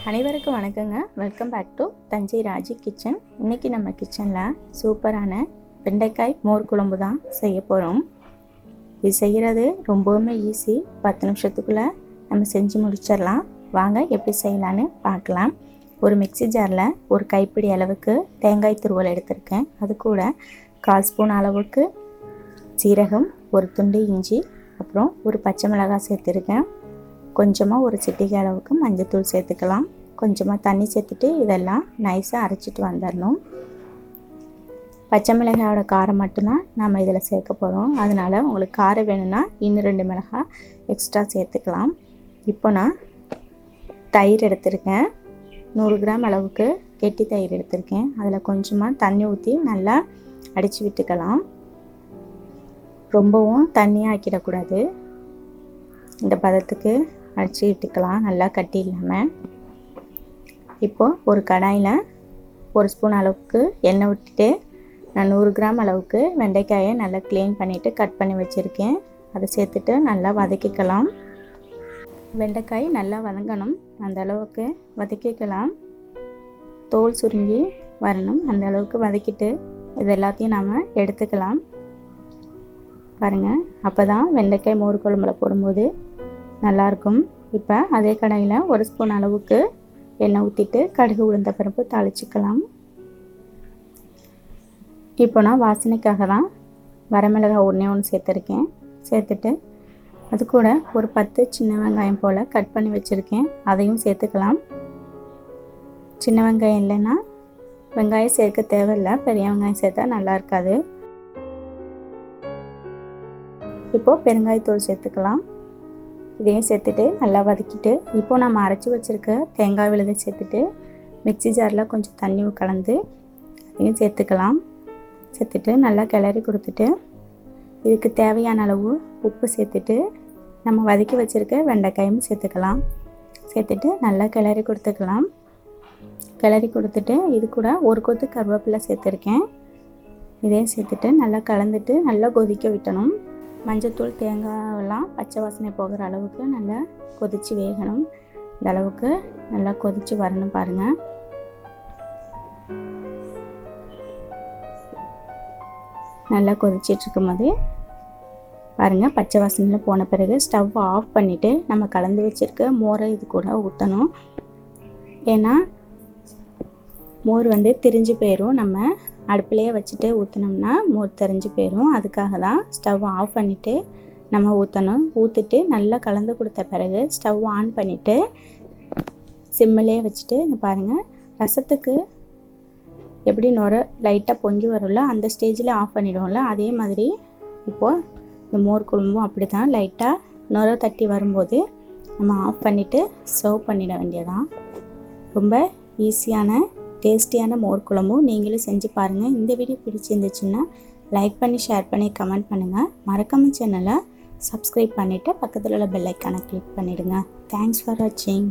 அனைவருக்கும் வணக்கங்க. Welcome back to Thanjai Raji kitchen. இன்றைக்கி நம்ம கிச்சனில் சூப்பரான வெண்டைக்காய் மோர் குழம்பு தான் செய்ய போகிறோம். இது செய்கிறது ரொம்பவுமே ஈஸி. 10 நிமிஷத்துக்குள்ளே நம்ம செஞ்சு முடிச்சிடலாம். வாங்க எப்படி செய்யலான்னு பார்க்கலாம். ஒரு மிக்ஸி ஜாரில் ஒரு கைப்பிடி அளவுக்கு தேங்காய் துருவல் எடுத்திருக்கேன். அது கூட 1/4 ஸ்பூன் அளவுக்கு சீரகம், ஒரு துண்டு இஞ்சி, அப்புறம் ஒரு பச்சை மிளகாய் சேர்த்துருக்கேன். கொஞ்சமாக ஒரு சிட்டிகை அளவுக்கு மஞ்சள்தூள் சேர்த்துக்கலாம். கொஞ்சமாக தண்ணி சேர்த்துட்டு இதெல்லாம் நைஸாக அரைச்சிட்டு வந்துடணும். பச்சை மிளகாயோட காரம் மட்டும்தான் நம்ம இதில் சேர்க்க போகிறோம். அதனால் உங்களுக்கு காரம் வேணும்னா இன்னும் 2 மிளகாய் எக்ஸ்ட்ரா சேர்த்துக்கலாம். இப்போ நான் தயிர் எடுத்திருக்கேன். 100 கிராம் அளவுக்கு கெட்டி தயிர் எடுத்திருக்கேன். அதில் கொஞ்சமாக தண்ணி ஊற்றி நல்லா அடித்து விட்டுக்கலாம். ரொம்பவும் தண்ணியாக ஆக்கிடக்கூடாது. இந்த பதத்துக்கு அடித்து விட்டுக்கலாம், நல்லா கட்டி இல்லாமல். இப்போது ஒரு கடாயில் 1 ஸ்பூன் அளவுக்கு எண்ணெய் விட்டுட்டு நான் 100 கிராம் அளவுக்கு வெண்டைக்காயை நல்லா க்ளீன் பண்ணிவிட்டு கட் பண்ணி வச்சுருக்கேன். அதை சேர்த்துட்டு நல்லா வதக்கிக்கலாம். வெண்டைக்காய் நல்லா வதங்கணும், அந்த அளவுக்கு வதக்கிக்கலாம். தோல் சுருங்கி வரணும், அந்த அளவுக்கு வதக்கிட்டு இது எல்லாத்தையும் நாம் எடுத்துக்கலாம். பாருங்கள், அப்போ தான் வெண்டைக்காய் மோர் குழம்புல போடும்போது நல்லாயிருக்கும். இப்போ அதே கடாயில் 1 ஸ்பூன் அளவுக்கு எண்ணெய் ஊற்றிட்டு கடுகு உளுந்த பருப்பு தாளிச்சிக்கலாம். இப்போ நான் வாசனைக்காக தான் வரமிளகாய் ஒன்று சேர்த்துருக்கேன். சேர்த்துட்டு அது கூட ஒரு 10 சின்ன வெங்காயம் போல் கட் பண்ணி வச்சுருக்கேன், அதையும் சேர்த்துக்கலாம். சின்ன வெங்காயம் இல்லைன்னா வெங்காயம் சேர்க்க தேவையில்லை, பெரிய வெங்காயம் சேர்த்தா நல்லா இருக்காது. இப்போது பெருங்காயத்தூள் சேர்த்துக்கலாம். இதையும் சேர்த்துட்டு நல்லா வதக்கிட்டு இப்போ நம்ம அரைச்சி வச்சுருக்க தேங்காய் விழுதை சேர்த்துட்டு மிக்ஸி ஜாரில் கொஞ்சம் தண்ணி கலந்து அதையும் சேர்த்துக்கலாம். சேர்த்துட்டு நல்லா கிளறி கொடுத்துட்டு இதுக்கு தேவையான அளவு உப்பு சேர்த்துட்டு நம்ம வதக்கி வச்சுருக்க வெண்டைக்காயும் சேர்த்துக்கலாம். சேர்த்துட்டு நல்லா கிளறி கொடுத்துக்கலாம். கிளறி கொடுத்துட்டு இது கூட ஒரு கொத்து கருவேப்பிலை சேர்த்துருக்கேன். இதையும் சேர்த்துட்டு நல்லா கலந்துட்டு நல்லா கொதிக்க விட்டணும். மஞ்சள்தூள் தேங்காயெல்லாம் பச்சை வாசனை போகிற அளவுக்கு நல்லா கொதித்து வேகணும். இந்த அளவுக்கு நல்லா கொதித்து வரணும். பாருங்கள், நல்லா கொதிச்சிட்ருக்கும் போது பாருங்கள், பச்சை வாசனையில் போன பிறகு ஸ்டவ் ஆஃப் பண்ணிவிட்டு நம்ம கலந்து வச்சுருக்க மோரை இது கூட ஊற்றணும். ஏன்னா மோர் திரிஞ்சு போயிடும். நம்ம அடுப்பிலையே வச்சுட்டு ஊற்றினோம்னா மோர் தெரிஞ்சு போயிடும். அதுக்காக தான் ஸ்டவ் ஆஃப் பண்ணிவிட்டு நம்ம ஊற்றணும். ஊற்றிட்டு நல்லா கலந்து கொடுத்த பிறகு ஸ்டவ் ஆன் பண்ணிவிட்டு சிம்மிலே வச்சுட்டு இந்த பாருங்கள், ரசத்துக்கு எப்படி நுர லைட்டாக பொங்கி வரும்ல, அந்த ஸ்டேஜில் ஆஃப் பண்ணிவிடுவோம்ல, அதே மாதிரி இப்போது இந்த மோர் குழம்பும் அப்படி தான். லைட்டாக நுர தட்டி வரும்போது நம்ம ஆஃப் பண்ணிவிட்டு சர்வ் பண்ணிட வேண்டியதான். ரொம்ப ஈஸியான டேஸ்டியான மோர் குழம்பும் நீங்களும் செஞ்சு பாருங்கள். இந்த வீடியோ பிடிச்சிருந்துச்சுன்னா லைக் பண்ணி, ஷேர் பண்ணி, கமெண்ட் பண்ணுங்கள். மறக்காம சேனலை சப்ஸ்கிரைப் பண்ணிவிட்டு பக்கத்தில் உள்ள பெல் ஐக்கானை கிளிக் பண்ணிவிடுங்க. தேங்க்ஸ் ஃபார் வாட்சிங்.